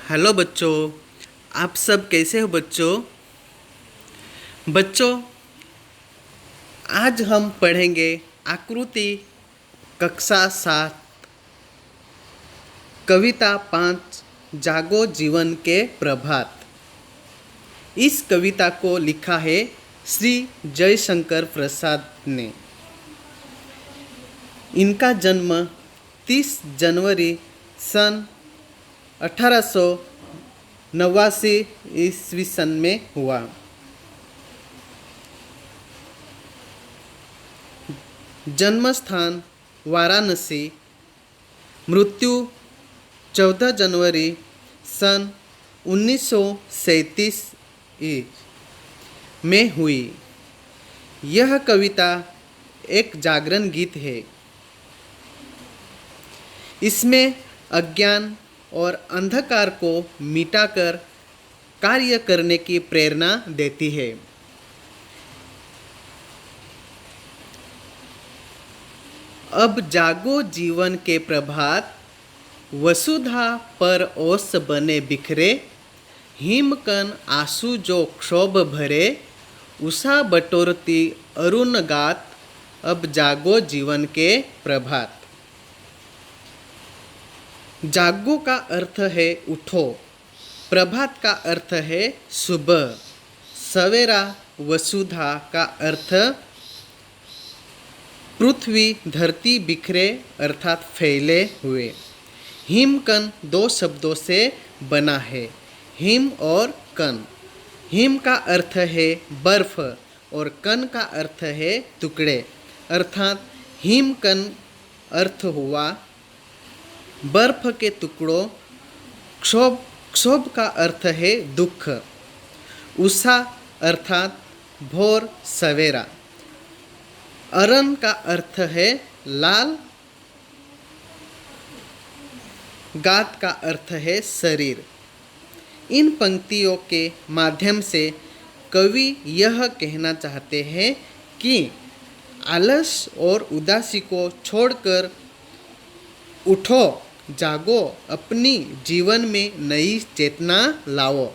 Hello बच्चों, आप सब कैसे हो बच्चों। बच्चों, आज हम पढ़ेंगे आकृति कक्षा 7 कविता 5 जागो जीवन के प्रभात। इस कविता को लिखा है श्री जयशंकर प्रसाद ने। इनका जन्म 30 जनवरी सन 1889 ईस्वी सन में हुआ। जन्म स्थान वाराणसी। मृत्यु 14 जनवरी सन 1937 में हुई। यह कविता एक जागरण गीत है। इसमें अज्ञान और अंधकार को मिटाकर कार्य करने की प्रेरणा देती है। अब जागो जीवन के प्रभात, वसुधा पर ओस बने बिखरे, हिमकन आंसू जो क्षोभ भरे, उषा बटोरती अरुण गात, अब जागो जीवन के प्रभात। जागो का अर्थ है उठो, प्रभात का अर्थ है सुबह, सवेरा, वसुधा का अर्थ पृथ्वी धरती बिखरे अर्थात फैले हुए। हिमकन 2 शब्दों से बना है, हिम और कन। हिम का अर्थ है बर्फ और कन का अर्थ है टुकड़े, अर्थात हिमकन अर्थ हुआ बर्फ के टुकड़ों। क्षोभ का अर्थ है दुख। उषा अर्थात भोर, सवेरा। अरण का अर्थ है लाल। गात का अर्थ है शरीर। इन पंक्तियों के माध्यम से कवि यह कहना चाहते हैं कि आलस और उदासी को छोड़कर उठो, जागो, अपनी जीवन में नई चेतना लाओ।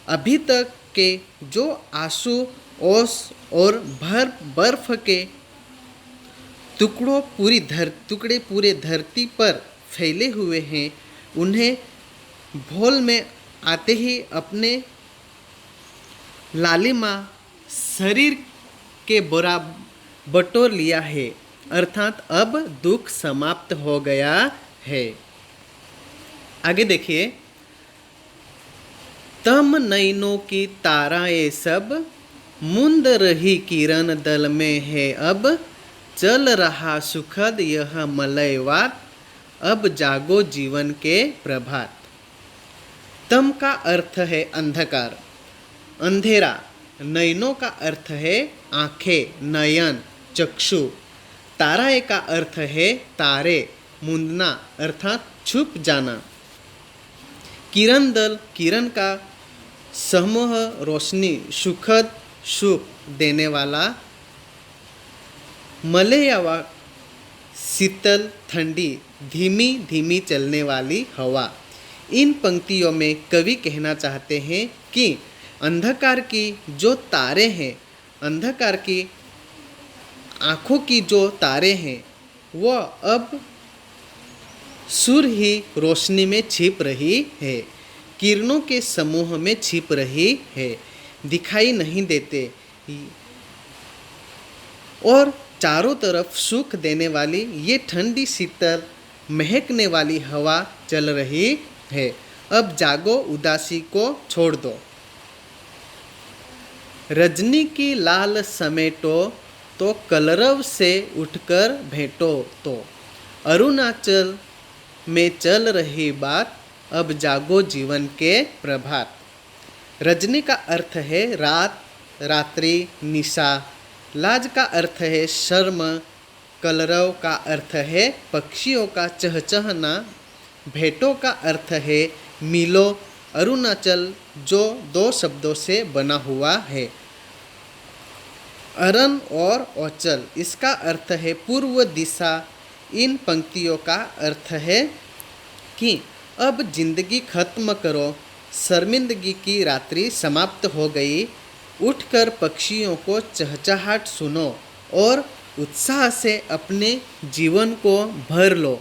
अभी तक के जो आंसू, ओस और बर्फ के टुकड़े पूरे धरती पर फैले हुए हैं, उन्हें भोल में आते ही अपने लालिमा शरीर के बटोर लिया है, अर्थात अब दुख समाप्त हो गया है। आगे देखिए। तम नैनों की ताराएं सब, मुंद रही किरण दल में है अब, चल रहा सुखद यह मलयवात, अब जागो जीवन के प्रभात। तम का अर्थ है अंधकार, अंधेरा। नयनों का अर्थ है आंखें, नयन, चक्षु। ताराएं का अर्थ है तारे, मुंदना अर्थात छुप जाना। किरण दल, किरण का समूह, रोशनी, सुखद, सुख देने वाला। मलयवा, शीतल, ठंडी, धीमी धीमी चलने वाली हवा। इन पंक्तियों में कवि कहना चाहते हैं कि अंधकार की जो तारे हैं, अंधकार की आँखों की जो तारे हैं, वह अब सूर्य ही रोशनी में छिप रही है, किरणों के समूह में छिप रही है, दिखाई नहीं देते और चारों तरफ सुख देने वाली ये ठंडी शीतल महकने वाली हवा चल रही है। अब जागो, उदासी को छोड़ दो। रजनी की लाल समेटो तो कलरव से उठकर भेंटो तो, अरुणाचल में चल रही बात, अब जागो जीवन के प्रभात। रजनी का अर्थ है रात, रात्रि, निशा। लाज का अर्थ है शर्म। कलरव का अर्थ है पक्षियों का चहचहना। भेंटों का अर्थ है मिलो। अरुणाचल जो 2 शब्दों से बना हुआ है, अरण और ओचल, इसका अर्थ है पूर्व दिशा। इन पंक्तियों का अर्थ है कि अब जिंदगी खत्म करो, शर्मिंदगी की रात्रि समाप्त हो गई। उठकर पक्षियों को चहचहाट सुनो और उत्साह से अपने जीवन को भर लो।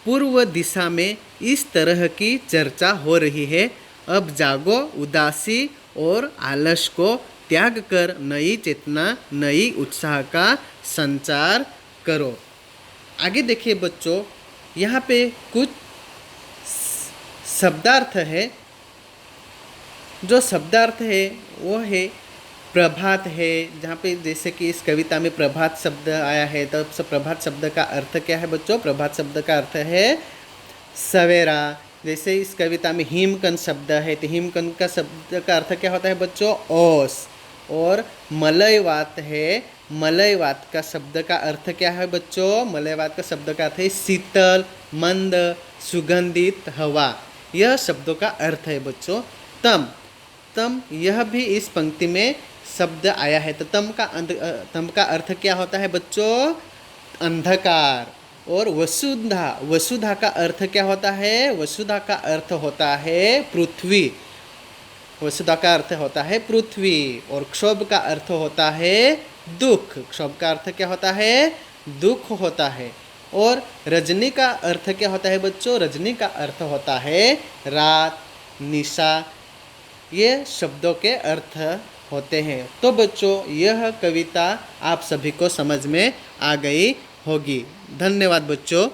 पूर्व दिशा में इस तरह की चर्चा हो रही है। अब जागो, उदासी और आलस को त्याग कर नई चेतना, नई उत्साह का संचार करो। आगे देखिए बच्चों, यहाँ पे कुछ शब्दार्थ है। जो शब्दार्थ है वो है प्रभात है। जहाँ पे जैसे कि इस कविता में प्रभात शब्द आया है, तो प्रभात शब्द का अर्थ क्या है बच्चों? प्रभात शब्द का अर्थ है सवेरा। जैसे इस कविता में हिमकंद शब्द है, तो हिमकंद का शब्द का अर्थ क्या होता है बच्चों? ओस। और मलयवात है, मलयवात का शब्द का अर्थ क्या है बच्चों? मलयवात का शब्द का अर्थ है शीतल, मंद, सुगंधित हवा। यह शब्दों का अर्थ है बच्चों। तम, तम यह भी इस पंक्ति में शब्द आया है। तो तम का अर्थ क्या होता है बच्चों? अंधकार। और वसुधा, वसुधा का अर्थ क्या होता है? वसुधा का अर्थ होता है पृथ्वी। वसुधा का अर्थ होता है पृथ्वी। और क्षोभ का अर्थ होता है दुख। क्षोभ का अर्थ क्या होता है? दुख होता है। और रजनी का अर्थ क्या होता है बच्चों? रजनी का अर्थ होता है रात, निशा। ये शब्दों के अर्थ होते हैं। तो बच्चों, यह कविता आप सभी को समझ में आ गई होगी। धन्यवाद बच्चों।